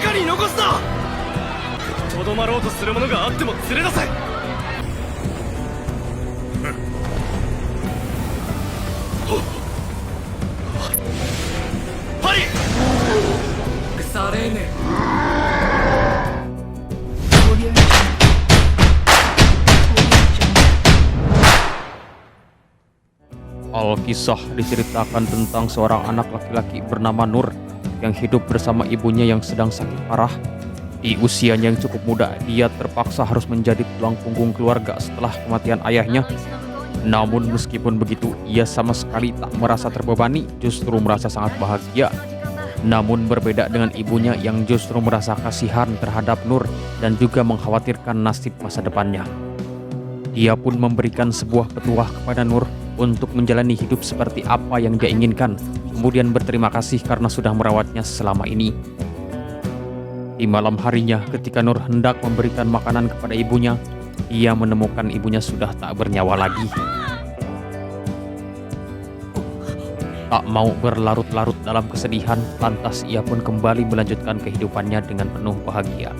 かり残すな。とどまろうとする者があっても連れ出せ。はい。腐れねえ。Alkisah diceritakan tentang seorang anak laki-laki bernama Nur yang hidup bersama ibunya yang sedang sakit parah. Di usianya yang cukup muda, dia terpaksa harus menjadi tulang punggung keluarga setelah kematian ayahnya. Namun meskipun begitu, ia sama sekali tak merasa terbebani, justru merasa sangat bahagia. Namun berbeda dengan ibunya yang justru merasa kasihan terhadap Nur dan juga mengkhawatirkan nasib masa depannya. Dia pun memberikan sebuah petuah kepada Nur untuk menjalani hidup seperti apa yang dia inginkan, kemudian berterima kasih karena sudah merawatnya selama ini. Di malam harinya, ketika Nur hendak memberikan makanan kepada ibunya, ia menemukan ibunya sudah tak bernyawa lagi. Tak mau berlarut-larut dalam kesedihan, lantas ia pun kembali melanjutkan kehidupannya dengan penuh bahagia.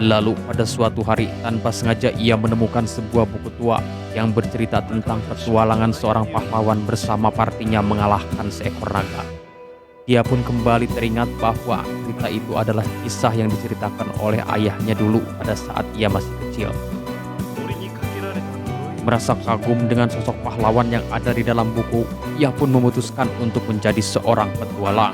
Lalu pada suatu hari, tanpa sengaja ia menemukan sebuah buku tua yang bercerita tentang petualangan seorang pahlawan bersama partinya mengalahkan seekor naga. Dia pun kembali teringat bahwa cerita itu adalah kisah yang diceritakan oleh ayahnya dulu pada saat ia masih kecil. Merasa kagum dengan sosok pahlawan yang ada di dalam buku, ia pun memutuskan untuk menjadi seorang petualang.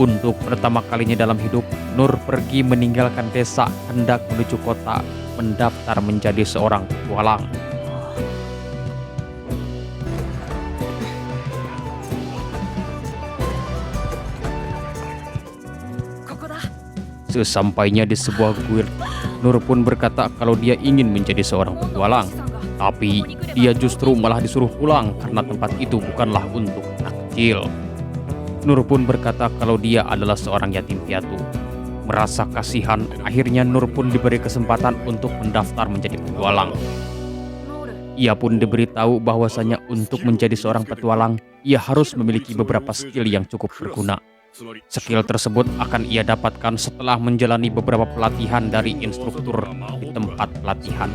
Untuk pertama kalinya dalam hidup, Nur pergi meninggalkan desa hendak menuju kota, mendaftar menjadi seorang petualang. Sesampainya di sebuah guild, Nur pun berkata kalau dia ingin menjadi seorang petualang. Tapi dia justru malah disuruh pulang karena tempat itu bukanlah untuk anak kecil. Nur pun berkata kalau dia adalah seorang yatim piatu. Merasa kasihan, akhirnya Nur pun diberi kesempatan untuk mendaftar menjadi petualang. Ia pun diberitahu bahwasanya untuk menjadi seorang petualang, ia harus memiliki beberapa skill yang cukup berguna. Skill tersebut akan ia dapatkan setelah menjalani beberapa pelatihan dari instruktur di tempat pelatihan.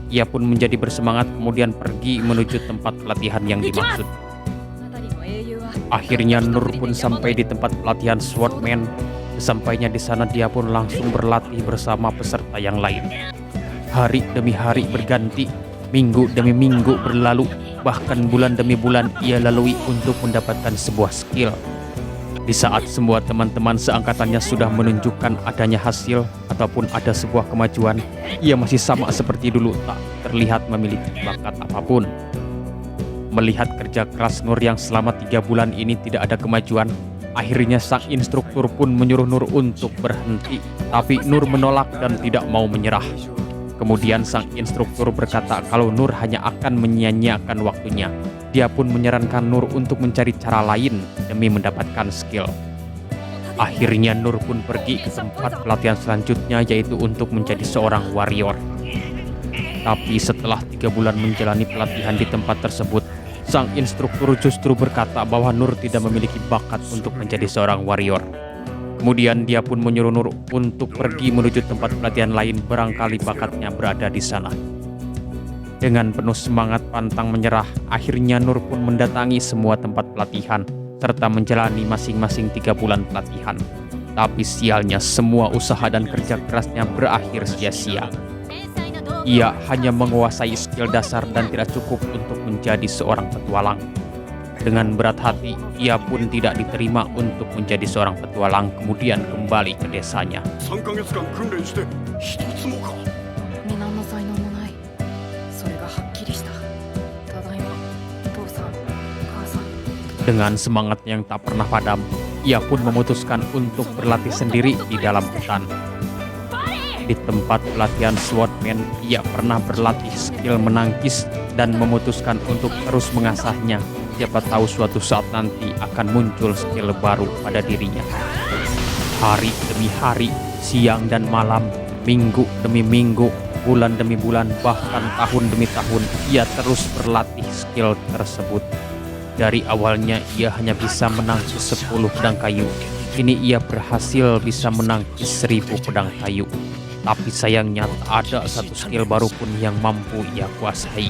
Ia pun menjadi bersemangat kemudian pergi menuju tempat pelatihan yang dimaksud. Akhirnya Nur pun sampai di tempat pelatihan Swordman. Sesampainya di sana dia pun langsung berlatih bersama peserta yang lain. Hari demi hari berganti, minggu demi minggu berlalu, bahkan bulan demi bulan ia lalui untuk mendapatkan sebuah skill. Di saat semua teman-teman seangkatannya sudah menunjukkan adanya hasil ataupun ada sebuah kemajuan, ia masih sama seperti dulu, tak terlihat memiliki bakat apapun. Melihat kerja keras Nur yang selama 3 bulan ini tidak ada kemajuan, akhirnya sang instruktur pun menyuruh Nur untuk berhenti, tapi Nur menolak dan tidak mau menyerah. Kemudian sang instruktur berkata kalau Nur hanya akan menyia-nyiakan waktunya. Dia pun menyarankan Nur untuk mencari cara lain demi mendapatkan skill. Akhirnya Nur pun pergi ke tempat pelatihan selanjutnya, yaitu untuk menjadi seorang warrior. Tapi setelah 3 bulan menjalani pelatihan di tempat tersebut, sang instruktur justru berkata bahwa Nur tidak memiliki bakat untuk menjadi seorang warrior. Kemudian dia pun menyuruh Nur untuk pergi menuju tempat pelatihan lain, barangkali bakatnya berada di sana. Dengan penuh semangat pantang menyerah, akhirnya Nur pun mendatangi semua tempat pelatihan serta menjalani masing-masing 3 bulan pelatihan. Tapi sialnya semua usaha dan kerja kerasnya berakhir sia-sia. Ia hanya menguasai skill dasar dan tidak cukup untuk menjadi seorang petualang. Dengan berat hati, ia pun tidak diterima untuk menjadi seorang petualang, kemudian kembali ke desanya. Dengan semangat yang tak pernah padam, ia pun memutuskan untuk berlatih sendiri di dalam hutan. Di tempat pelatihan Swordman, ia pernah berlatih skill menangkis dan memutuskan untuk terus mengasahnya. Siapa tahu suatu saat nanti akan muncul skill baru pada dirinya. Hari demi hari, siang dan malam, Minggu demi minggu, bulan demi bulan, bahkan tahun demi tahun, ia terus berlatih skill tersebut. Dari awalnya ia hanya bisa menangkis 10 pedang kayu. Kini ia berhasil bisa menangkis 1000 pedang kayu. Tapi sayangnya tak ada satu skill baru pun yang mampu ia kuasai.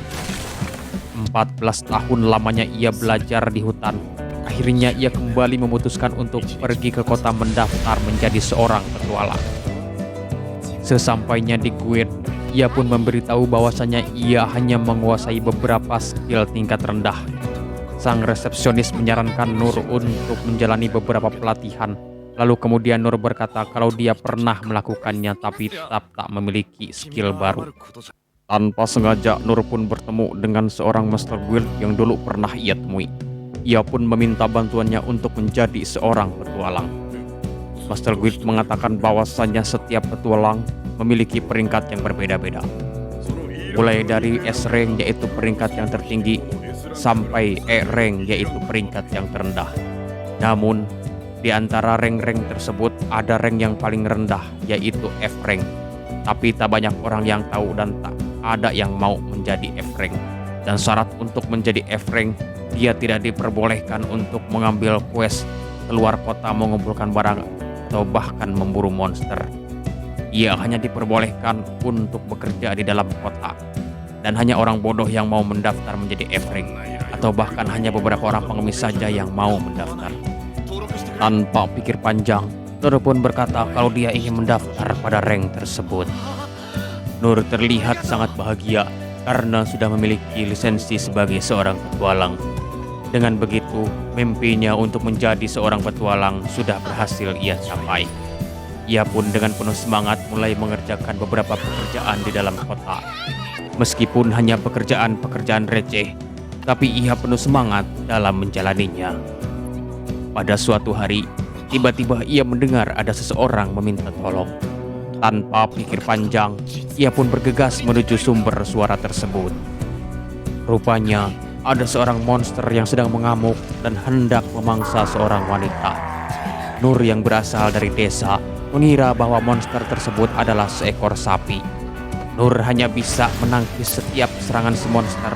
14 tahun lamanya ia belajar di hutan. Akhirnya ia kembali memutuskan untuk pergi ke kota mendaftar menjadi seorang petualang. Sesampainya di guild, ia pun memberitahu bahwasanya ia hanya menguasai beberapa skill tingkat rendah. Sang resepsionis menyarankan Nur untuk menjalani beberapa pelatihan. Lalu kemudian Nur berkata kalau dia pernah melakukannya tapi tetap tak memiliki skill baru. Tanpa sengaja Nur pun bertemu dengan seorang master guild yang dulu pernah ia temui. Ia pun meminta bantuannya untuk menjadi seorang petualang. Master guild mengatakan bahwasannya setiap petualang memiliki peringkat yang berbeda-beda. Mulai dari S rank yaitu peringkat yang tertinggi sampai E rank yaitu peringkat yang terendah. Namun di antara rank-rank tersebut ada rank yang paling rendah yaitu F rank. Tapi tak banyak orang yang tahu dan tak ada yang mau menjadi F rank. Dan syarat untuk menjadi F rank, dia tidak diperbolehkan untuk mengambil quest keluar kota mengumpulkan barang atau bahkan memburu monster. Ia hanya diperbolehkan untuk bekerja di dalam kota. Dan hanya orang bodoh yang mau mendaftar menjadi F rank, atau bahkan hanya beberapa orang pengemis saja yang mau mendaftar. Tanpa pikir panjang, Nur pun berkata kalau dia ingin mendaftar pada rank tersebut. Nur terlihat sangat bahagia karena sudah memiliki lisensi sebagai seorang petualang. Dengan begitu, mimpinya untuk menjadi seorang petualang sudah berhasil ia capai. Ia pun dengan penuh semangat mulai mengerjakan beberapa pekerjaan di dalam kota. Meskipun hanya pekerjaan-pekerjaan receh, tapi ia penuh semangat dalam menjalaninya. Pada suatu hari, tiba-tiba ia mendengar ada seseorang meminta tolong. Tanpa pikir panjang, ia pun bergegas menuju sumber suara tersebut. Rupanya, ada seorang monster yang sedang mengamuk dan hendak memangsa seorang wanita. Nur yang berasal dari desa mengira bahwa monster tersebut adalah seekor sapi. Nur hanya bisa menangkis setiap serangan si monster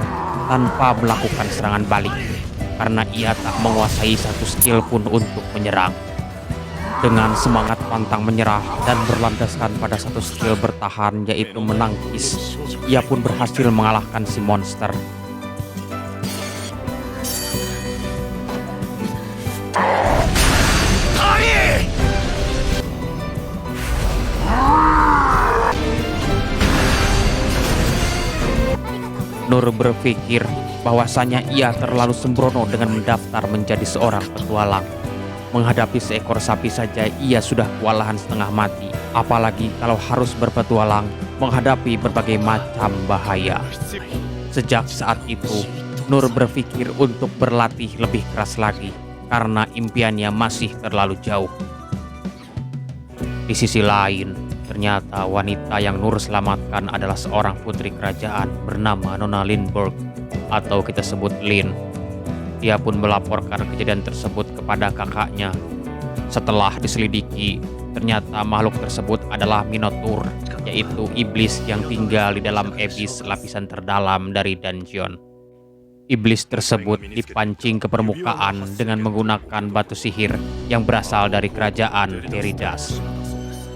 tanpa melakukan serangan balik, karena ia tak menguasai satu skill pun untuk menyerang. Dengan semangat pantang menyerah dan berlandaskan pada satu skill bertahan yaitu menangkis, ia pun berhasil mengalahkan si monster. Nur berpikir bahwasanya ia terlalu sembrono dengan mendaftar menjadi seorang petualang. Menghadapi seekor sapi saja ia sudah kewalahan setengah mati, apalagi kalau harus berpetualang menghadapi berbagai macam bahaya. Sejak saat itu, Nur berpikir untuk berlatih lebih keras lagi karena impiannya masih terlalu jauh. Di sisi lain, ternyata wanita yang Nur selamatkan adalah seorang putri kerajaan bernama Nona Lindbergh, atau kita sebut Lin. Dia pun melaporkan kejadian tersebut kepada kakaknya. Setelah diselidiki, ternyata makhluk tersebut adalah Minotaur, yaitu iblis yang tinggal di dalam abyss lapisan terdalam dari dungeon. Iblis tersebut dipancing ke permukaan dengan menggunakan batu sihir yang berasal dari kerajaan Teridas.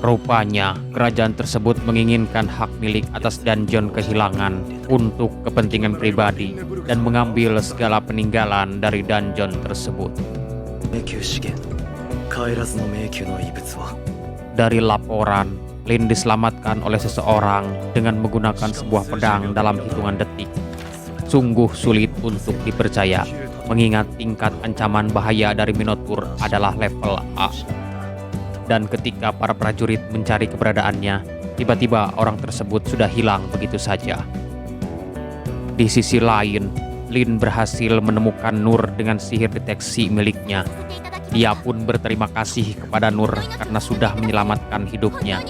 Rupanya, kerajaan tersebut menginginkan hak milik atas dungeon kehilangan untuk kepentingan pribadi dan mengambil segala peninggalan dari dungeon tersebut. Dari laporan, Lin diselamatkan oleh seseorang dengan menggunakan sebuah pedang dalam hitungan detik. Sungguh sulit untuk dipercaya, mengingat tingkat ancaman bahaya dari Minotaur adalah level A. Dan ketika para prajurit mencari keberadaannya, tiba-tiba orang tersebut sudah hilang begitu saja. Di sisi lain, Lin berhasil menemukan Nur dengan sihir deteksi miliknya. Dia pun berterima kasih kepada Nur karena sudah menyelamatkan hidupnya.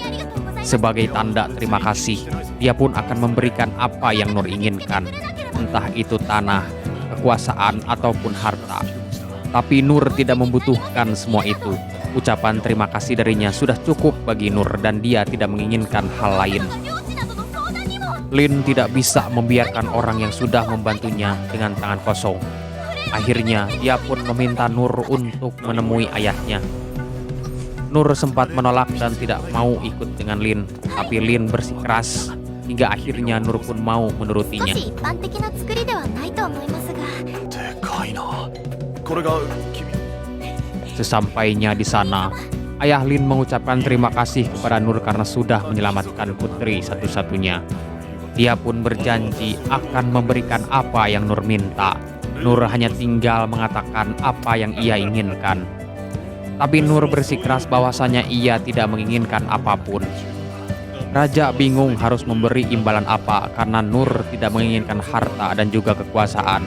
Sebagai tanda terima kasih, dia pun akan memberikan apa yang Nur inginkan, entah itu tanah, kekuasaan, ataupun harta. Tapi Nur tidak membutuhkan semua itu. Ucapan terima kasih darinya sudah cukup bagi Nur dan dia tidak menginginkan hal lain. Lin tidak bisa membiarkan orang yang sudah membantunya dengan tangan kosong. Akhirnya dia pun meminta Nur untuk menemui ayahnya. Nur sempat menolak dan tidak mau ikut dengan Lin, tapi Lin bersikeras hingga akhirnya Nur pun mau menurutinya. Sesampainya di sana, ayah Lin mengucapkan terima kasih kepada Nur karena sudah menyelamatkan putri satu-satunya. Dia pun berjanji akan memberikan apa yang Nur minta. Nur hanya tinggal mengatakan apa yang ia inginkan. Tapi Nur bersikeras bahwasanya ia tidak menginginkan apapun. Raja bingung harus memberi imbalan apa karena Nur tidak menginginkan harta dan juga kekuasaan.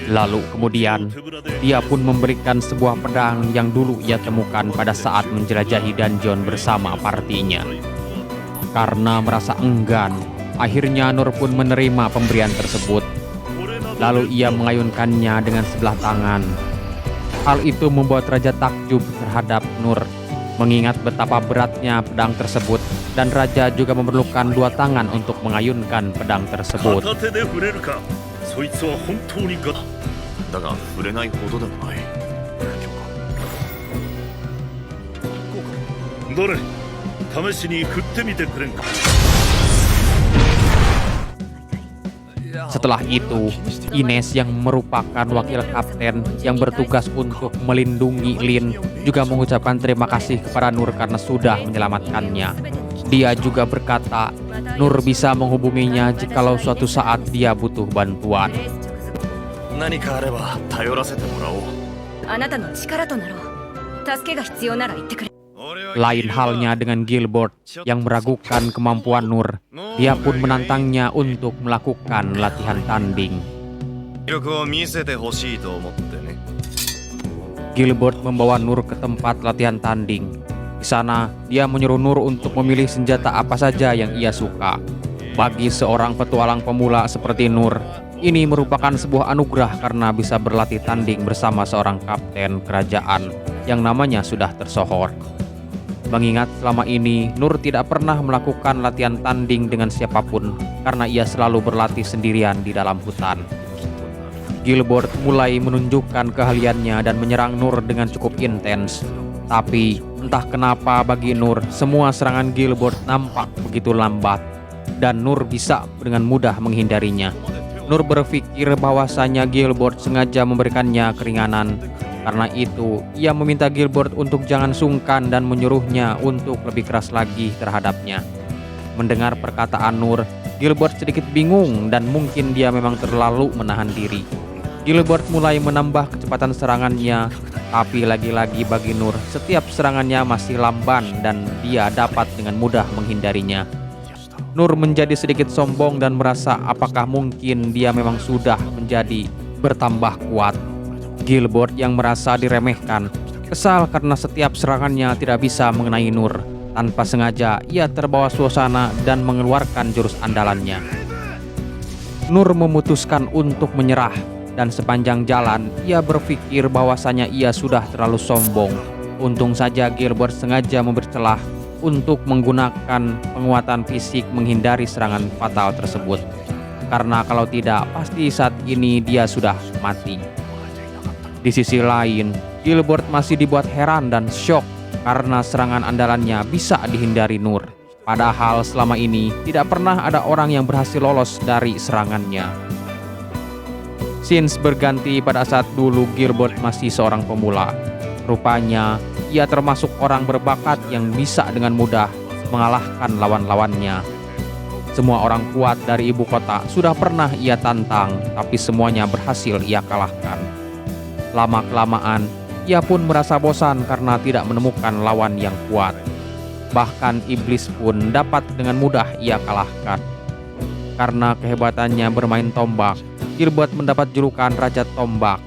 Lalu kemudian dia pun memberikan sebuah pedang yang dulu ia temukan pada saat menjelajahi dungeon bersama partinya. Karena merasa enggan, akhirnya Nur pun menerima pemberian tersebut. Lalu ia mengayunkannya dengan sebelah tangan. Hal itu membuat Raja takjub terhadap Nur, mengingat betapa beratnya pedang tersebut dan Raja juga memerlukan 2 tangan untuk mengayunkan pedang tersebut. Setelah itu, Ines yang merupakan wakil kapten yang bertugas untuk melindungi Lin juga mengucapkan terima kasih kepada Nur karena sudah menyelamatkannya. Dia juga berkata, Nur bisa menghubunginya jikalau suatu saat dia butuh bantuan. Lain halnya dengan Gilbert yang meragukan kemampuan Nur. Dia pun menantangnya untuk melakukan latihan tanding. Gilbert membawa Nur ke tempat latihan tanding. Di sana, dia menyuruh Nur untuk memilih senjata apa saja yang ia suka. Bagi seorang petualang pemula seperti Nur, ini merupakan sebuah anugerah karena bisa berlatih tanding bersama seorang kapten kerajaan yang namanya sudah tersohor. Mengingat selama ini Nur tidak pernah melakukan latihan tanding dengan siapapun karena ia selalu berlatih sendirian di dalam hutan. Gilbert mulai menunjukkan keahliannya dan menyerang Nur dengan cukup intens. Tapi entah kenapa bagi Nur semua serangan Gilbert nampak begitu lambat dan Nur bisa dengan mudah menghindarinya. Nur berpikir bahwasanya Gilbert sengaja memberikannya keringanan. Karena itu, ia meminta Gilbert untuk jangan sungkan dan menyuruhnya untuk lebih keras lagi terhadapnya. Mendengar perkataan Nur, Gilbert sedikit bingung dan mungkin dia memang terlalu menahan diri. Gilbert mulai menambah kecepatan serangannya, tapi lagi-lagi bagi Nur, setiap serangannya masih lamban dan dia dapat dengan mudah menghindarinya. Nur menjadi sedikit sombong dan merasa apakah mungkin dia memang sudah menjadi bertambah kuat. Gilbert yang merasa diremehkan, kesal karena setiap serangannya tidak bisa mengenai Nur. Tanpa sengaja, ia terbawa suasana dan mengeluarkan jurus andalannya. Nur memutuskan untuk menyerah, dan sepanjang jalan, ia berpikir bahwasanya ia sudah terlalu sombong. Untung saja Gilbert sengaja memberi celah untuk menggunakan penguatan fisik menghindari serangan fatal tersebut. Karena kalau tidak, pasti saat ini dia sudah mati. Di sisi lain, Gilbert masih dibuat heran dan syok karena serangan andalannya bisa dihindari Nur. Padahal selama ini tidak pernah ada orang yang berhasil lolos dari serangannya. Scenes berganti pada saat dulu Gilbert masih seorang pemula. Rupanya, ia termasuk orang berbakat yang bisa dengan mudah mengalahkan lawan-lawannya. Semua orang kuat dari ibu kota sudah pernah ia tantang, tapi semuanya berhasil ia kalahkan. Lama-kelamaan, ia pun merasa bosan karena tidak menemukan lawan yang kuat. Bahkan iblis pun dapat dengan mudah ia kalahkan. Karena kehebatannya bermain tombak, Gilbert mendapat julukan Raja Tombak.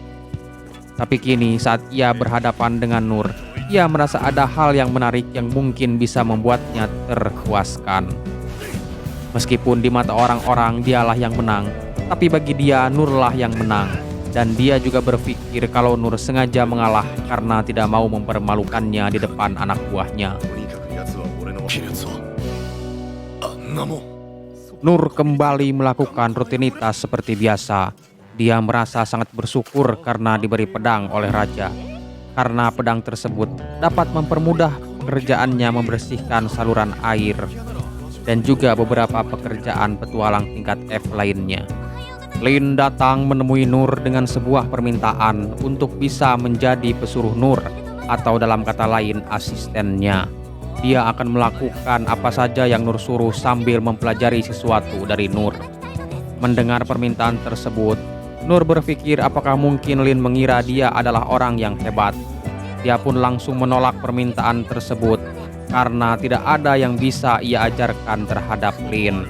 Tapi kini saat ia berhadapan dengan Nur, ia merasa ada hal yang menarik yang mungkin bisa membuatnya terpuaskan. Meskipun di mata orang-orang dialah yang menang, tapi bagi dia Nurlah yang menang. Dan dia juga berpikir kalau Nur sengaja mengalah karena tidak mau mempermalukannya di depan anak buahnya. とにかく奴は俺の亀裂をあんなもん Nur kembali melakukan rutinitas seperti biasa. Dia merasa sangat bersyukur karena diberi pedang oleh raja. Karena pedang tersebut dapat mempermudah pekerjaannya membersihkan saluran air dan juga beberapa pekerjaan petualang tingkat F lainnya. Lin datang menemui Nur dengan sebuah permintaan untuk bisa menjadi pesuruh Nur atau dalam kata lain asistennya. Dia akan melakukan apa saja yang Nur suruh sambil mempelajari sesuatu dari Nur. Mendengar permintaan tersebut, Nur berpikir apakah mungkin Lin mengira dia adalah orang yang hebat. Dia pun langsung menolak permintaan tersebut karena tidak ada yang bisa ia ajarkan terhadap Lin.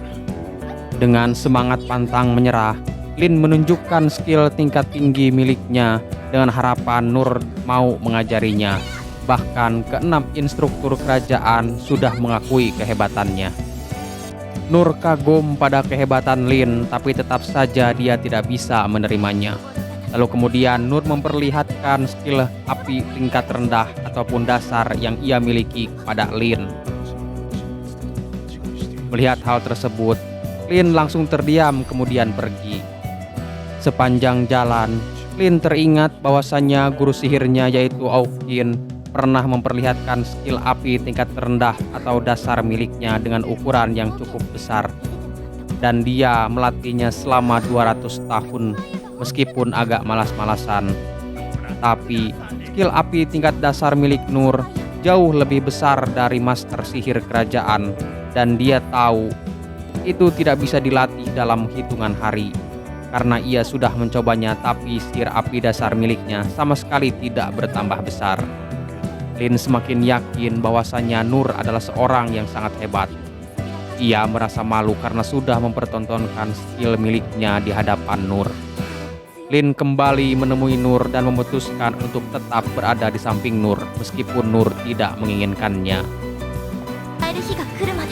Dengan semangat pantang menyerah, Lin menunjukkan skill tingkat tinggi miliknya dengan harapan Nur mau mengajarinya. Bahkan keenam instruktur kerajaan sudah mengakui kehebatannya. Nur kagum pada kehebatan Lin, tapi tetap saja dia tidak bisa menerimanya. Lalu kemudian Nur memperlihatkan skill api tingkat rendah ataupun dasar yang ia miliki kepada Lin. Melihat hal tersebut, Lin langsung terdiam kemudian pergi. Sepanjang jalan, Lin teringat bahwasannya guru sihirnya yaitu Aokin pernah memperlihatkan skill api tingkat terendah atau dasar miliknya dengan ukuran yang cukup besar. Dan dia melatihnya selama 200 tahun meskipun agak malas-malasan. Tapi skill api tingkat dasar milik Nur jauh lebih besar dari master sihir kerajaan. Dan dia tahu itu tidak bisa dilatih dalam hitungan hari. Karena ia sudah mencobanya, tapi sihir api dasar miliknya sama sekali tidak bertambah besar. Lin semakin yakin bahwasannya Nur adalah seorang yang sangat hebat. Ia merasa malu karena sudah mempertontonkan skill miliknya di hadapan Nur. Lin kembali menemui Nur dan memutuskan untuk tetap berada di samping Nur meskipun Nur tidak menginginkannya. 会える日が来るまで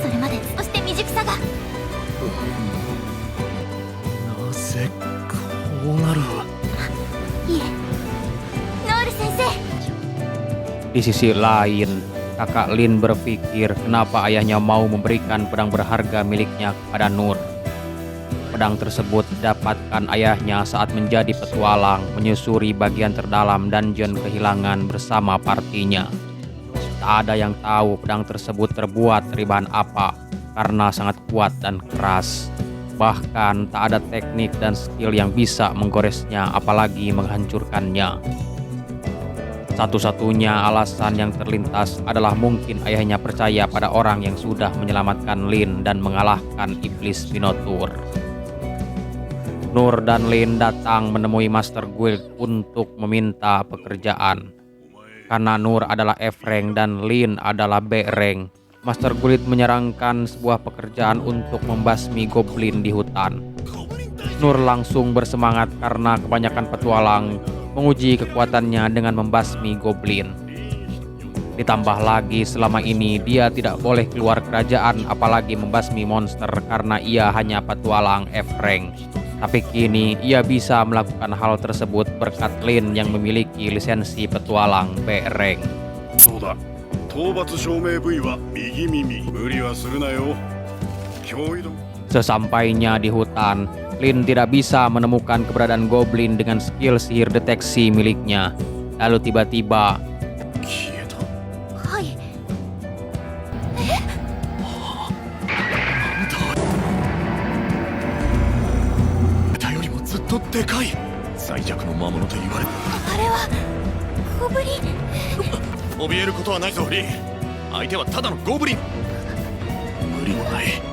それまでそして未熟さがなぜこうなる いえノール先生 Di sisi lain, kakak Lin berpikir kenapa ayahnya mau memberikan pedang berharga miliknya kepada Nur. Pedang tersebut didapatkan ayahnya saat menjadi petualang menyusuri bagian terdalam dungeon kehilangan bersama partinya. Tak ada yang tahu pedang tersebut terbuat dari bahan apa karena sangat kuat dan keras. Bahkan tak ada teknik dan skill yang bisa menggoresnya apalagi menghancurkannya. Satu-satunya alasan yang terlintas adalah mungkin ayahnya percaya pada orang yang sudah menyelamatkan Lin dan mengalahkan iblis Minotaur. Nur dan Lin datang menemui Master Guild untuk meminta pekerjaan. Karena Nur adalah F rank dan Lin adalah B rank, Master Guild menyarankan sebuah pekerjaan untuk membasmi goblin di hutan. Nur langsung bersemangat karena kebanyakan petualang menguji kekuatannya dengan membasmi goblin. Ditambah lagi selama ini dia tidak boleh keluar kerajaan apalagi membasmi monster karena ia hanya petualang F rank. Tapi kini ia bisa melakukan hal tersebut berkat Lin yang memiliki lisensi petualang B rank. そうだ討伐証明部位は右耳無理はするなよ脅威度 Sesampainya di hutan, Lin tidak bisa menemukan keberadaan goblin dengan skill sihir deteksi miliknya. Lalu tiba-tiba 消えたはい 他よりもずっとでかい最弱の魔物と言われあれはゴブリン怯えることはないぞリン相手はただのゴブリン無理もない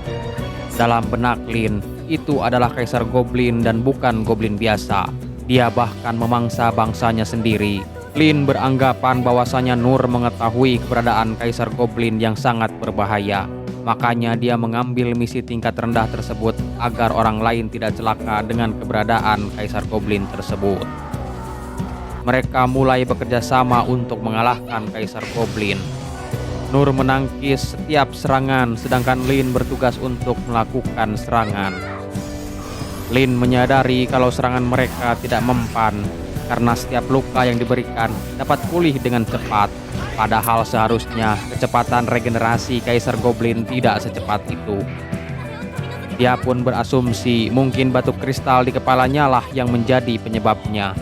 dalam benak Lin, itu adalah kaisar goblin dan bukan goblin biasa. Dia bahkan memangsa bangsanya sendiri. Lin beranggapan bahwasanya Nur mengetahui keberadaan kaisar goblin yang sangat berbahaya. Makanya dia mengambil misi tingkat rendah tersebut agar orang lain tidak celaka dengan keberadaan kaisar goblin tersebut. Mereka mulai bekerja sama untuk mengalahkan kaisar goblin. Nur menangkis setiap serangan sedangkan Lin bertugas untuk melakukan serangan. Lin menyadari kalau serangan mereka tidak mempan karena setiap luka yang diberikan dapat pulih dengan cepat. Padahal seharusnya kecepatan regenerasi Kaisar Goblin tidak secepat itu. Dia pun berasumsi mungkin batu kristal di kepalanya lah yang menjadi penyebabnya.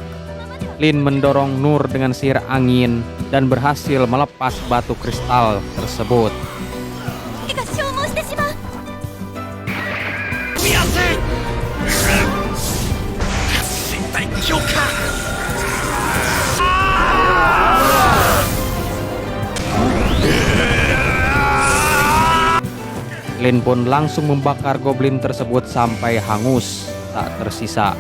Lin mendorong Nur dengan sihir angin dan berhasil melepas batu kristal tersebut. Lin pun langsung membakar goblin tersebut sampai hangus, tak tersisa.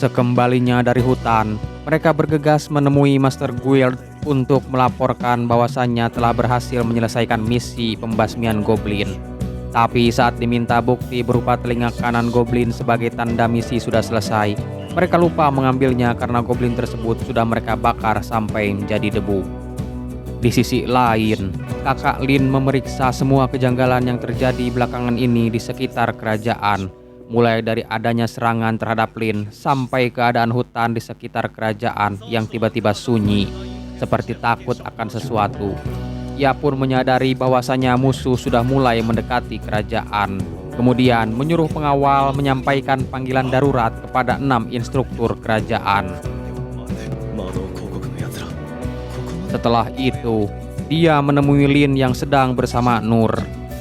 Sekembalinya dari hutan, mereka bergegas menemui Master Guild untuk melaporkan bahwasannya telah berhasil menyelesaikan misi pembasmian goblin. Tapi saat diminta bukti berupa telinga kanan goblin sebagai tanda misi sudah selesai, mereka lupa mengambilnya karena goblin tersebut sudah mereka bakar sampai menjadi debu. Di sisi lain, kakak Lin memeriksa semua kejanggalan yang terjadi belakangan ini di sekitar kerajaan, mulai dari adanya serangan terhadap Lin sampai keadaan hutan di sekitar kerajaan yang tiba-tiba sunyi, seperti takut akan sesuatu. Ia pun menyadari bahwasanya musuh sudah mulai mendekati kerajaan. Kemudian menyuruh pengawal menyampaikan panggilan darurat kepada 6 instruktur kerajaan. Setelah itu, dia menemui Lin yang sedang bersama Nur.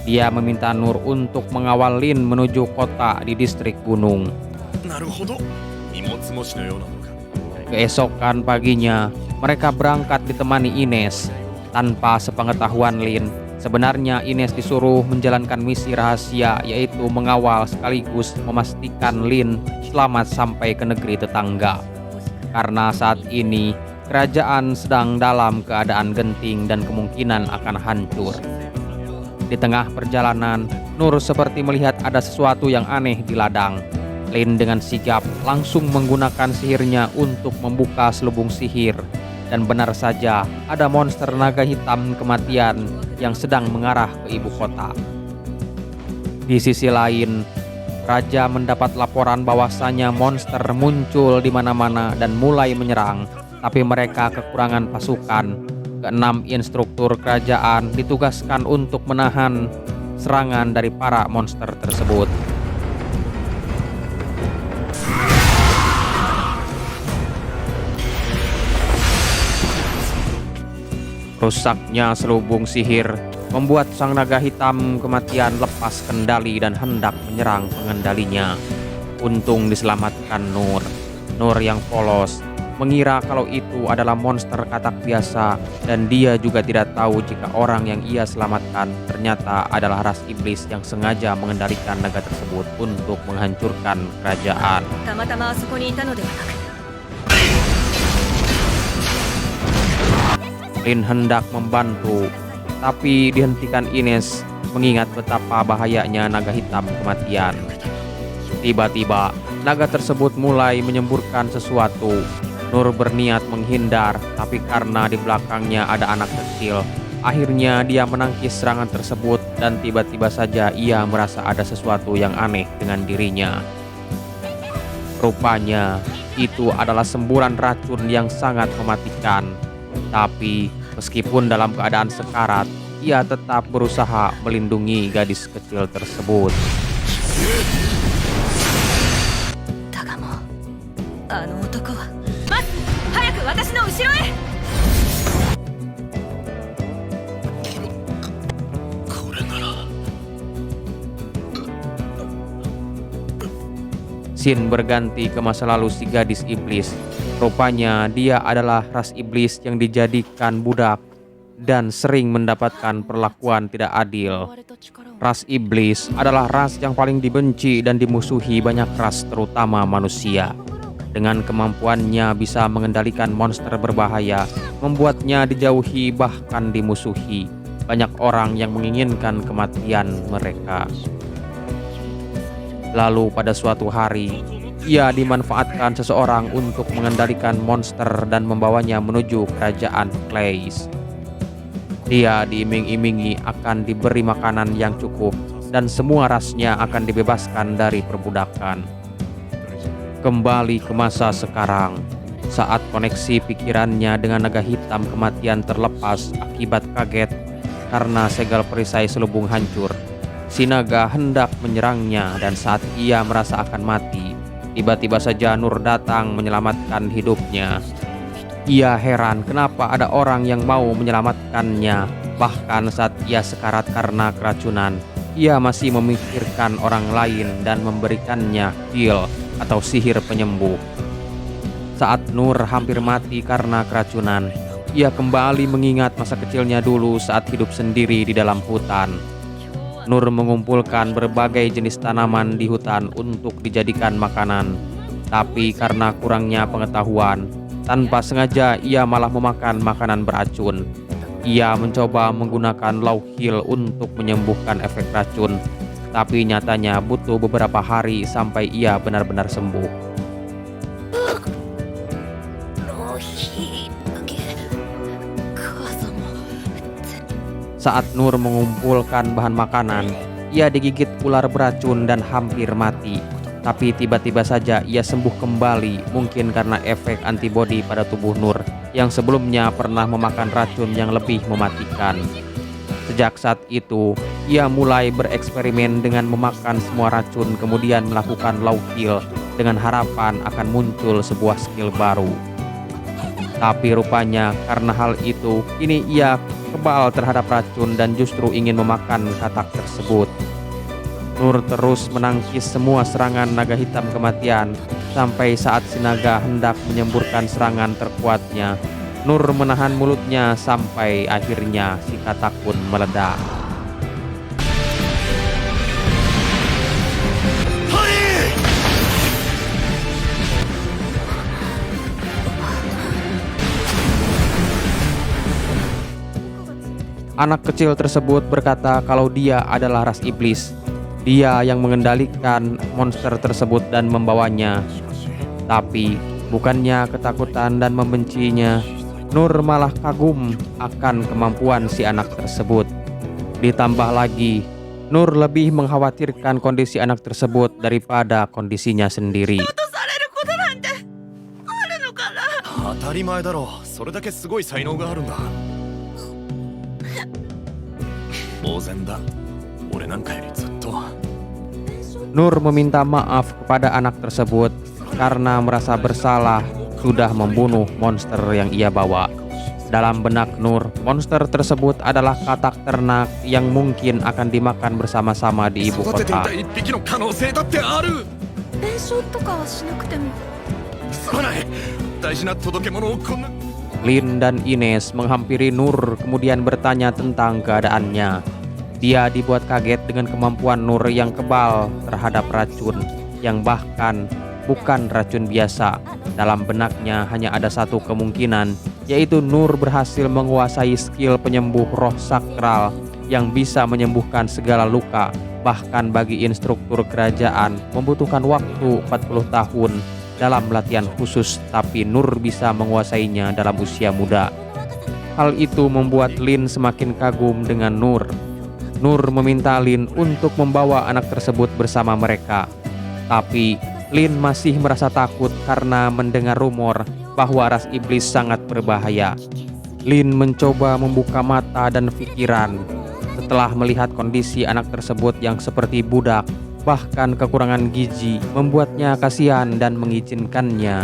Dia meminta Nur untuk mengawal Lin menuju kota di distrik gunung. Keesokan paginya, mereka berangkat ditemani Ines. Tanpa sepengetahuan Lin, sebenarnya Ines disuruh menjalankan misi rahasia, yaitu mengawal sekaligus memastikan Lin selamat sampai ke negeri tetangga. Karena saat ini, kerajaan sedang dalam keadaan genting dan kemungkinan akan hancur. Di tengah perjalanan, Nur seperti melihat ada sesuatu yang aneh di ladang. Lin dengan sigap langsung menggunakan sihirnya untuk membuka selubung sihir. Dan benar saja, ada monster naga hitam kematian yang sedang mengarah ke ibu kota. Di sisi lain, raja mendapat laporan bahwasanya monster muncul di mana-mana dan mulai menyerang, tapi mereka kekurangan pasukan. Keenam instruktur kerajaan ditugaskan untuk menahan serangan dari para monster tersebut. Rusaknya selubung sihir membuat sang naga hitam kematian lepas kendali dan hendak menyerang pengendalinya. Untung diselamatkan Nur. Nur yang polos mengira kalau itu adalah monster katak biasa, dan dia juga tidak tahu jika orang yang ia selamatkan ternyata adalah ras iblis yang sengaja mengendalikan naga tersebut untuk menghancurkan kerajaan. Lin hendak membantu, tapi dihentikan Ines mengingat betapa bahayanya naga hitam kematian. Tiba-tiba, naga tersebut mulai menyemburkan sesuatu. Nur berniat menghindar, tapi karena di belakangnya ada anak kecil, akhirnya dia menangkis serangan tersebut dan tiba-tiba saja ia merasa ada sesuatu yang aneh dengan dirinya. Rupanya, itu adalah semburan racun yang sangat mematikan. Tapi meskipun dalam keadaan sekarat, ia tetap berusaha melindungi gadis kecil tersebut. Scene berganti ke masa lalu si gadis iblis. Rupanya dia adalah ras iblis yang dijadikan budak dan sering mendapatkan perlakuan tidak adil. Ras iblis adalah ras yang paling dibenci dan dimusuhi banyak ras, terutama manusia. Dengan kemampuannya bisa mengendalikan monster berbahaya, membuatnya dijauhi bahkan dimusuhi. Banyak orang yang menginginkan kematian mereka. Lalu pada suatu hari, ia dimanfaatkan seseorang untuk mengendalikan monster dan membawanya menuju kerajaan Clays. Dia diiming-imingi akan diberi makanan yang cukup dan semua rasnya akan dibebaskan dari perbudakan. Kembali ke masa sekarang, saat koneksi pikirannya dengan naga hitam kematian terlepas akibat kaget karena segel perisai selubung hancur, si naga hendak menyerangnya dan saat ia merasa akan mati, tiba-tiba saja Nur datang menyelamatkan hidupnya. Ia heran kenapa ada orang yang mau menyelamatkannya. Bahkan saat ia sekarat karena keracunan, ia masih memikirkan orang lain dan memberikannya heal atau sihir penyembuh. Saat Nur hampir mati karena keracunan, ia kembali mengingat masa kecilnya dulu saat hidup sendiri di dalam hutan. Nur mengumpulkan berbagai jenis tanaman di hutan untuk dijadikan makanan. Tapi karena kurangnya pengetahuan, tanpa sengaja ia malah memakan makanan beracun. Ia mencoba menggunakan law heal untuk menyembuhkan efek racun, tapi nyatanya butuh beberapa hari sampai ia benar-benar sembuh. Saat Nur mengumpulkan bahan makanan, ia digigit ular beracun dan hampir mati. Tapi tiba-tiba saja ia sembuh kembali, mungkin karena efek antibodi pada tubuh Nur yang sebelumnya pernah memakan racun yang lebih mematikan. Sejak saat itu, ia mulai bereksperimen dengan memakan semua racun kemudian melakukan law heal dengan harapan akan muncul sebuah skill baru. Tapi rupanya karena hal itu, kini ia kebal terhadap racun dan justru ingin memakan katak tersebut. Nur terus menangkis semua serangan naga hitam kematian sampai saat si naga hendak menyemburkan serangan terkuatnya. Nur menahan mulutnya sampai akhirnya si katak pun meledak. Anak kecil tersebut berkata kalau dia adalah ras iblis. Dia yang mengendalikan monster tersebut dan membawanya. Tapi bukannya ketakutan dan membencinya, Nur malah kagum akan kemampuan si anak tersebut. Ditambah lagi, Nur lebih mengkhawatirkan kondisi anak tersebut daripada kondisinya sendiri. 当たり前だろう。それだけすごい才能があるんだ。当然だ。俺なんかよりずっと。 Nur meminta maaf kepada anak tersebut karena merasa bersalah sudah membunuh monster yang ia bawa. Dalam benak Nur, monster tersebut adalah katak ternak yang mungkin akan dimakan bersama-sama di ibu 育ててい kota. た一匹の可能性だってある。弁償とかはしなくても。すまない。大事な届け物をこんな。 Lin dan Ines menghampiri Nur kemudian bertanya tentang keadaannya. Dia dibuat kaget dengan kemampuan Nur yang kebal terhadap racun, yang bahkan bukan racun biasa. Dalam benaknya hanya ada satu kemungkinan, yaitu Nur berhasil menguasai skill penyembuh roh sakral yang bisa menyembuhkan segala luka. Bahkan bagi instruktur kerajaan membutuhkan waktu 40 tahun dalam latihan khusus, tapi Nur bisa menguasainya dalam usia muda. Hal itu membuat Lin semakin kagum dengan Nur. Nur meminta Lin untuk membawa anak tersebut bersama mereka. Tapi Lin masih merasa takut karena mendengar rumor bahwa ras iblis sangat berbahaya. Lin mencoba membuka mata dan pikiran. Setelah melihat kondisi anak tersebut yang seperti budak, bahkan kekurangan gizi, membuatnya kasihan dan mengizinkannya.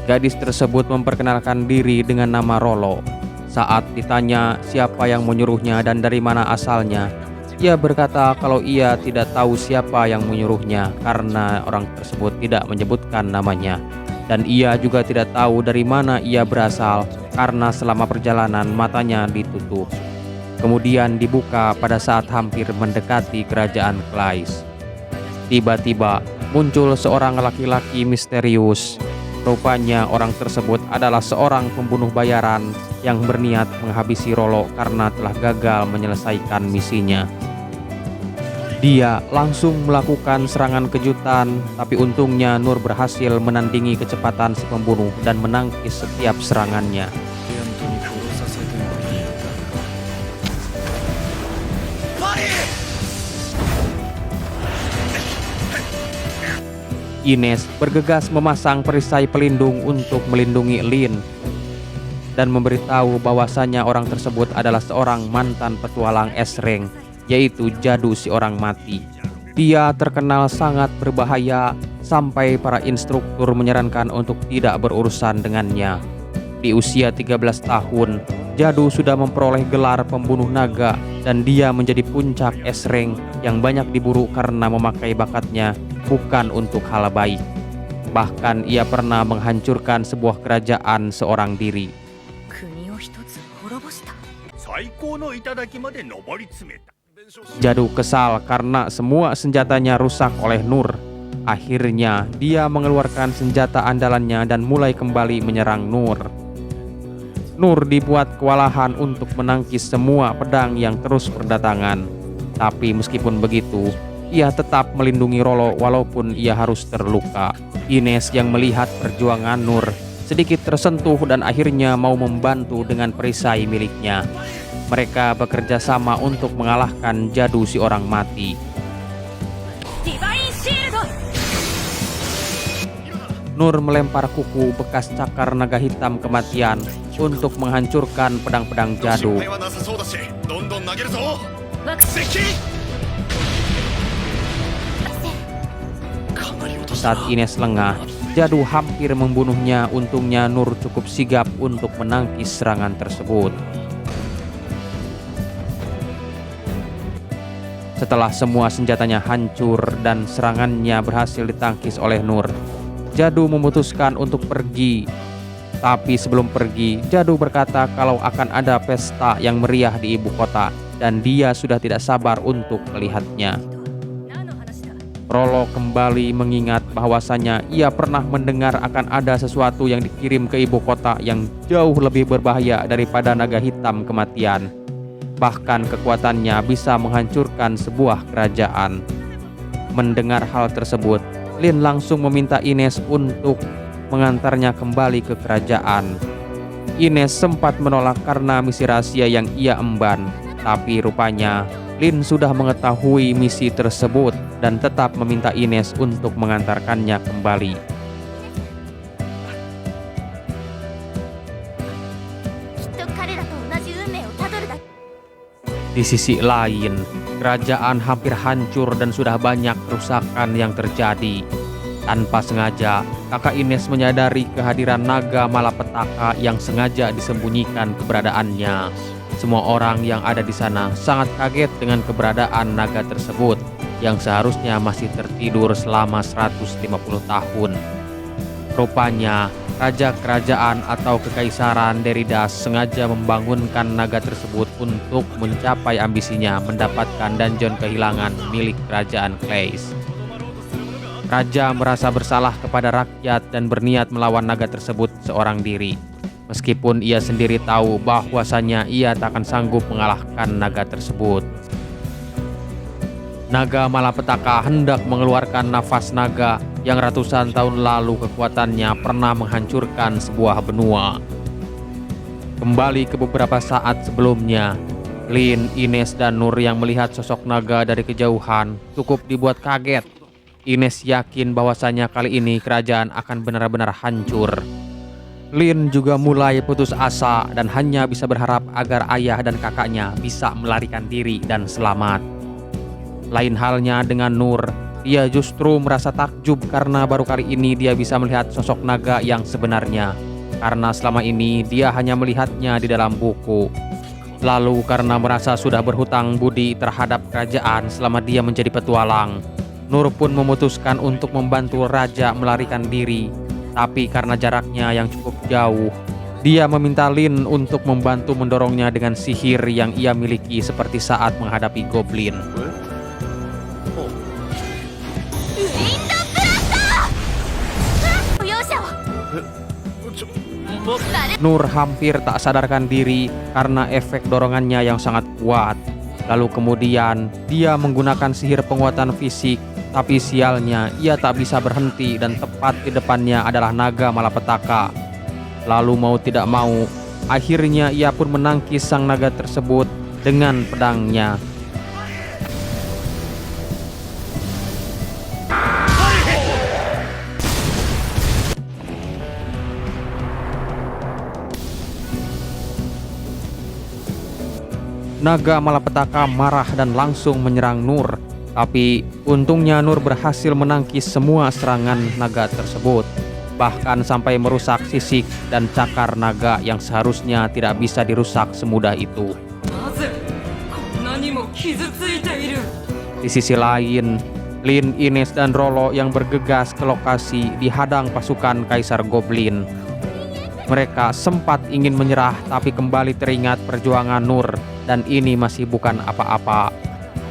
Gadis tersebut memperkenalkan diri dengan nama Rolo. Saat ditanya siapa yang menyuruhnya dan dari mana asalnya, ia berkata kalau ia tidak tahu siapa yang menyuruhnya karena orang tersebut tidak menyebutkan namanya. Dan ia juga tidak tahu dari mana ia berasal karena selama perjalanan matanya ditutup. Kemudian dibuka pada saat hampir mendekati kerajaan Clays. Tiba-tiba muncul seorang laki-laki misterius. Rupanya orang tersebut adalah seorang pembunuh bayaran yang berniat menghabisi Rolo karena telah gagal menyelesaikan misinya. Dia langsung melakukan serangan kejutan, tapi untungnya Nur berhasil menandingi kecepatan si pembunuh dan menangkis setiap serangannya. テントに殺させてもいいんだがマリー Ines bergegas memasang perisai pelindung untuk melindungi Lin dan memberitahu bahwasanya orang tersebut adalah seorang mantan petualang S-Rank, yaitu Jadu si orang mati. Dia terkenal sangat berbahaya sampai para instruktur menyarankan untuk tidak berurusan dengannya. Di usia 13 tahun, Jadu sudah memperoleh gelar pembunuh naga dan dia menjadi puncak S-Rank yang banyak diburu karena memakai bakatnya bukan untuk hal baik. Bahkan ia pernah menghancurkan sebuah kerajaan seorang diri. 国を一つ滅ぼした。最高の頂まで上り詰めた。 Jadu kesal karena semua senjatanya rusak oleh Nur. Akhirnya dia mengeluarkan senjata andalannya dan mulai kembali menyerang Nur. Nur dibuat kewalahan untuk menangkis semua pedang yang terus berdatangan. Tapi meskipun begitu, ia tetap melindungi Rolo walaupun ia harus terluka. Ines yang melihat perjuangan Nur sedikit tersentuh dan akhirnya mau membantu dengan perisai miliknya. Mereka bekerja sama untuk mengalahkan Jadu si orang mati. Nur melempar kuku bekas cakar naga hitam kematian untuk menghancurkan pedang-pedang Jadu. 心配はなさそうだしどんどん投げるぞ接近かなり落とした Saat Ines lengah, Jadu hampir membunuhnya. Untungnya Nur cukup sigap untuk menangkis serangan tersebut. Setelah semua senjatanya hancur dan serangannya berhasil ditangkis oleh Nur, Jadu memutuskan untuk pergi. Tapi sebelum pergi, Jadu berkata kalau akan ada pesta yang meriah di ibu kota dan dia sudah tidak sabar untuk melihatnya. Rolo kembali mengingat bahwasanya ia pernah mendengar akan ada sesuatu yang dikirim ke ibu kota yang jauh lebih berbahaya daripada naga hitam kematian. Bahkan kekuatannya bisa menghancurkan sebuah kerajaan. Mendengar hal tersebut, Lin langsung meminta Ines untuk mengantarnya kembali ke kerajaan. Ines sempat menolak karena misi rahasia yang ia emban, tapi rupanya Lin sudah mengetahui misi tersebut dan tetap meminta Ines untuk mengantarkannya kembali. Di sisi lain, kerajaan hampir hancur dan sudah banyak kerusakan yang terjadi. Tanpa sengaja, kakak Ines menyadari kehadiran naga malapetaka yang sengaja disembunyikan keberadaannya. Semua orang yang ada di sana sangat kaget dengan keberadaan naga tersebut yang seharusnya masih tertidur selama 150 tahun. Rupanya, raja kerajaan atau kekaisaran Deridas sengaja membangunkan naga tersebut untuk mencapai ambisinya mendapatkan dungeon kehilangan milik kerajaan Clays. Raja merasa bersalah kepada rakyat dan berniat melawan naga tersebut seorang diri. Meskipun ia sendiri tahu bahwasanya ia tak akan sanggup mengalahkan naga tersebut. Naga malapetaka hendak mengeluarkan nafas naga yang ratusan tahun lalu kekuatannya pernah menghancurkan sebuah benua. Kembali ke beberapa saat sebelumnya, Lin, Ines, dan Nur yang melihat sosok naga dari kejauhan cukup dibuat kaget. Ines yakin bahwasanya kali ini kerajaan akan benar-benar hancur. Lin juga mulai putus asa dan hanya bisa berharap agar ayah dan kakaknya bisa melarikan diri dan selamat. Lain halnya dengan Nur, dia justru merasa takjub karena baru kali ini dia bisa melihat sosok naga yang sebenarnya. Karena selama ini dia hanya melihatnya di dalam buku. Lalu karena merasa sudah berhutang budi terhadap kerajaan selama dia menjadi petualang, Nur pun memutuskan untuk membantu raja melarikan diri. Tapi karena jaraknya yang cukup jauh, dia meminta Lin untuk membantu mendorongnya dengan sihir yang ia miliki seperti saat menghadapi goblin. Nur hampir tak sadarkan diri karena efek dorongannya yang sangat kuat. Lalu kemudian dia menggunakan sihir penguatan fisik, tapi sialnya ia tak bisa berhenti dan tepat di depannya adalah naga malapetaka. Lalu mau tidak mau, akhirnya ia pun menangkis sang naga tersebut dengan pedangnya. Naga malapetaka marah dan langsung menyerang Nur. Tapi untungnya Nur berhasil menangkis semua serangan naga tersebut. Bahkan sampai merusak sisik dan cakar naga yang seharusnya tidak bisa dirusak semudah itu. Di sisi lain, Lin, Ines, dan Rolo yang bergegas ke lokasi dihadang pasukan Kaisar Goblin. Mereka sempat ingin menyerah tapi kembali teringat perjuangan Nur dan ini masih bukan apa-apa.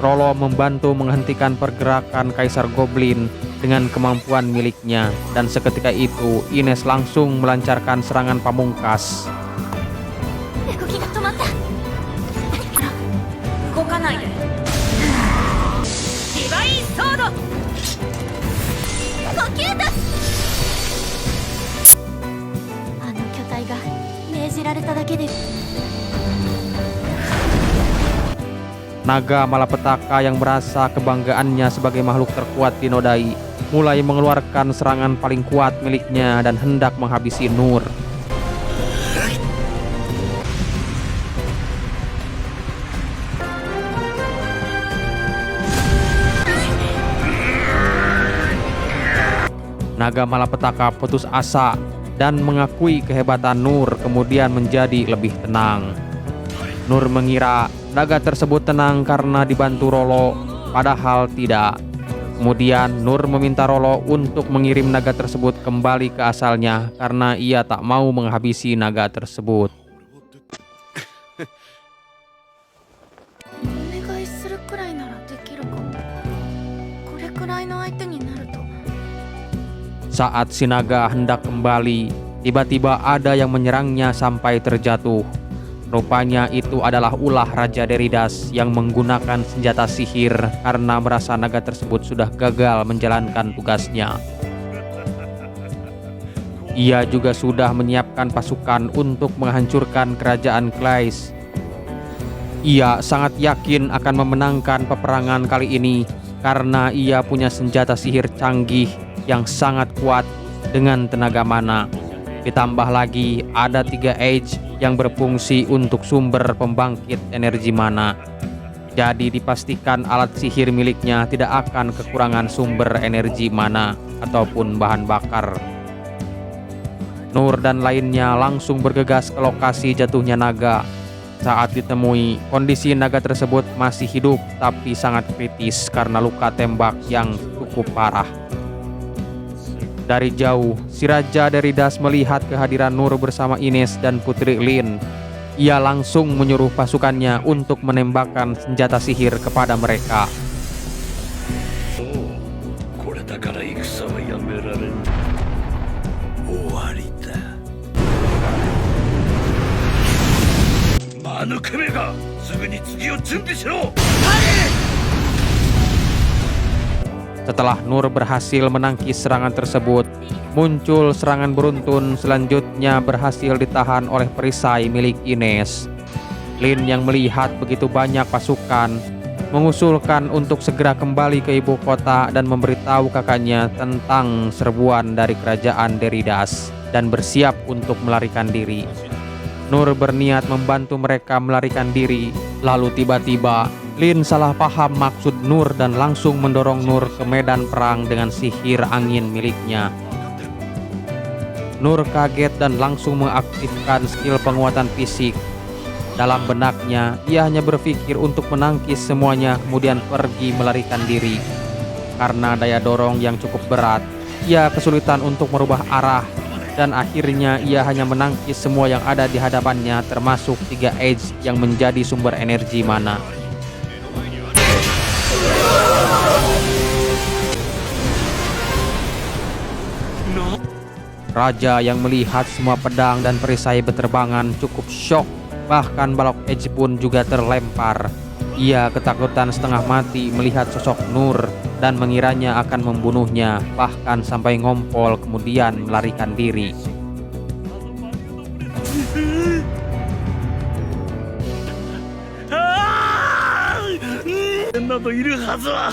Rolo membantu menghentikan pergerakan Kaisar Goblin dengan kemampuan miliknya dan seketika itu Ines langsung melancarkan serangan pamungkas. Naga malapetaka yang merasa kebanggaannya sebagai makhluk terkuat di Nodai mulai mengeluarkan serangan paling kuat miliknya dan hendak menghabisi Nur. Naga malapetaka putus asa dan mengakui kehebatan Nur, kemudian menjadi lebih tenang. Nur mengira naga tersebut tenang karena dibantu Rolo, padahal tidak. Kemudian Nur meminta Rolo untuk mengirim naga tersebut kembali ke asalnya karena ia tak mau menghabisi naga tersebut. Saat si naga hendak kembali, tiba-tiba ada yang menyerangnya sampai terjatuh. Rupanya itu adalah ulah Raja Deridas yang menggunakan senjata sihir karena merasa naga tersebut sudah gagal menjalankan tugasnya. Ia juga sudah menyiapkan pasukan untuk menghancurkan kerajaan Clays. Ia sangat yakin akan memenangkan peperangan kali ini karena ia punya senjata sihir canggih yang sangat kuat dengan tenaga mana. Ditambah lagi ada 3 Age yang berfungsi untuk sumber pembangkit energi mana. Jadi dipastikan alat sihir miliknya tidak akan kekurangan sumber energi mana ataupun bahan bakar. Nur dan lainnya langsung bergegas ke lokasi jatuhnya naga. Saat ditemui, kondisi naga tersebut masih hidup tapi sangat kritis karena luka tembak yang cukup parah. Dari jauh, si Raja Deridas melihat kehadiran Nur bersama Ines dan Putri Lin. Ia langsung menyuruh pasukannya untuk menembakkan senjata sihir kepada mereka. Setelah Nur berhasil menangkis serangan tersebut, muncul serangan beruntun selanjutnya berhasil ditahan oleh perisai milik Ines. Lin yang melihat begitu banyak pasukan, mengusulkan untuk segera kembali ke ibu kota dan memberitahu kakaknya tentang serbuan dari kerajaan Deridas dan bersiap untuk melarikan diri. Nur berniat membantu mereka melarikan diri, lalu tiba-tiba Lin salah paham maksud Nur dan langsung mendorong Nur ke medan perang dengan sihir angin miliknya. Nur kaget dan langsung mengaktifkan skill penguatan fisik. Dalam benaknya, ia hanya berpikir untuk menangkis semuanya kemudian pergi melarikan diri. Karena daya dorong yang cukup berat, ia kesulitan untuk merubah arah dan akhirnya ia hanya menangkis semua yang ada di hadapannya termasuk 3 Age yang menjadi sumber energi mana. Raja yang melihat semua pedang dan perisai berterbangan cukup syok, bahkan balok Edge pun juga terlempar. Ia ketakutan setengah mati melihat sosok Nur dan mengiranya akan membunuhnya, bahkan sampai ngompol kemudian melarikan diri. などいるはずは。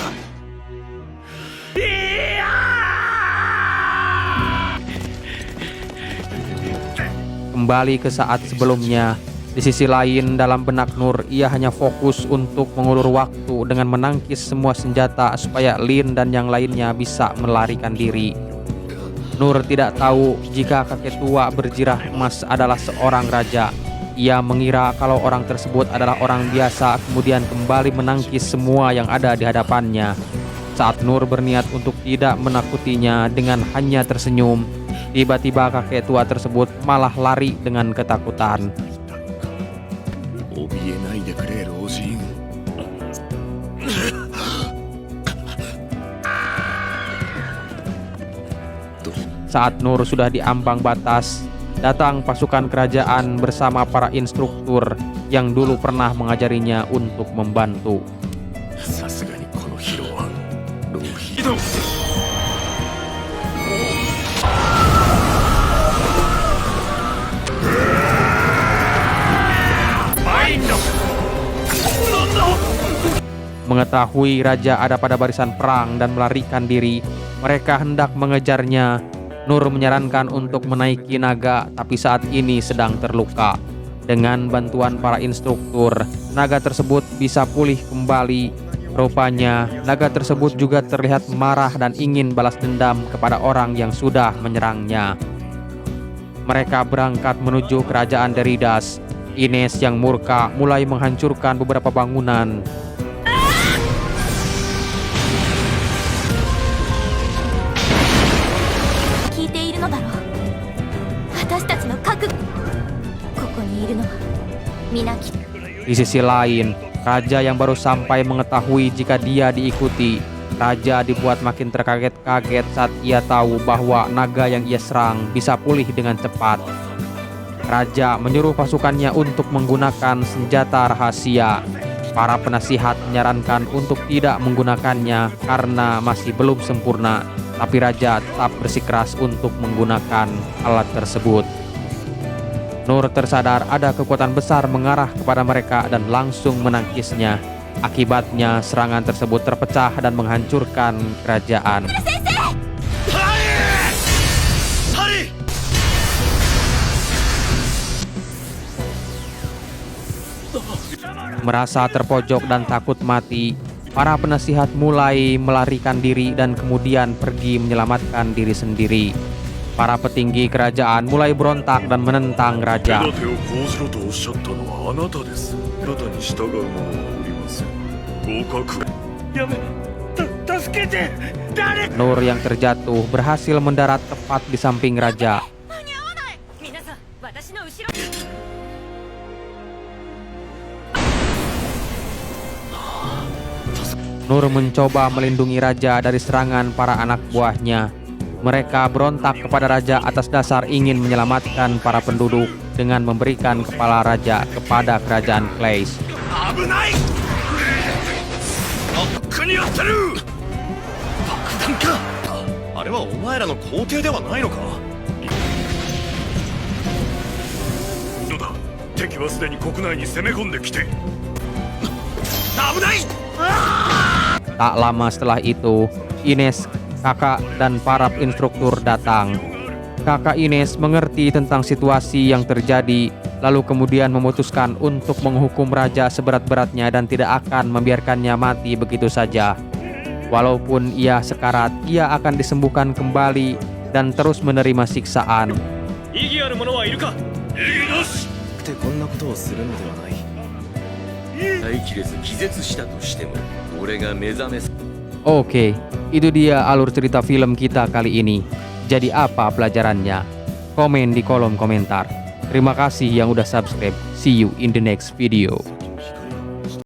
Kembali ke saat sebelumnya, di sisi lain dalam benak Nur ia hanya fokus untuk mengulur waktu dengan menangkis semua senjata supaya Lin dan yang lainnya bisa melarikan diri. Nur tidak tahu jika kakek tua berjirah emas adalah seorang raja. Ia mengira kalau orang tersebut adalah orang biasa, kemudian kembali menangkis semua yang ada di hadapannya. Saat Nur berniat untuk tidak menakutinya dengan hanya tersenyum, tiba-tiba kakek tua tersebut malah lari dengan ketakutan. 怯えないでくれ老人。 Saat Nur sudah di ambang batas, datang pasukan kerajaan bersama para instruktur yang dulu pernah mengajarinya untuk membantu. さすがにこの疲労は浪費だ。 Mengetahui raja ada pada barisan perang dan melarikan diri, mereka hendak mengejarnya. Nur menyarankan untuk menaiki naga, tapi saat ini sedang terluka. Dengan bantuan para instruktur, naga tersebut bisa pulih kembali. Rupanya, naga tersebut juga terlihat marah dan ingin balas dendam kepada orang yang sudah menyerangnya. Mereka berangkat menuju kerajaan Deridas. Ines yang murka mulai menghancurkan beberapa bangunan. Di sisi lain, raja yang baru sampai mengetahui jika dia diikuti. Raja dibuat makin terkaget-kaget saat ia tahu bahwa naga yang ia serang bisa pulih dengan cepat. Raja menyuruh pasukannya untuk menggunakan senjata rahasia. Para penasihat menyarankan untuk tidak menggunakannya karena masih belum sempurna, tapi raja tetap bersikeras untuk menggunakan alat tersebut. Nur tersadar ada kekuatan besar mengarah kepada mereka dan langsung menangkisnya. Akibatnya serangan tersebut terpecah dan menghancurkan kerajaan. Merasa terpojok dan takut mati, para penasihat mulai melarikan diri dan kemudian pergi menyelamatkan diri sendiri. Para petinggi kerajaan mulai berontak dan menentang raja. Nur yang terjatuh berhasil mendarat tepat di samping raja. Nur mencoba melindungi raja dari serangan para anak buahnya. Mereka berontak kepada raja atas dasar ingin menyelamatkan para penduduk dengan memberikan kepala raja kepada kerajaan Clays. Tak lama setelah itu, Ines, kakak dan para instruktur datang. Kakak Ines mengerti tentang situasi yang terjadi, lalu kemudian memutuskan untuk menghukum raja seberat-beratnya dan tidak akan membiarkannya mati begitu saja. Walaupun ia sekarat, ia akan disembuhkan kembali dan terus menerima siksaan. Oke, itu dia alur cerita film kita kali ini. Jadi apa pelajarannya? Komen di kolom komentar. Terima kasih yang udah subscribe. See you in the next video.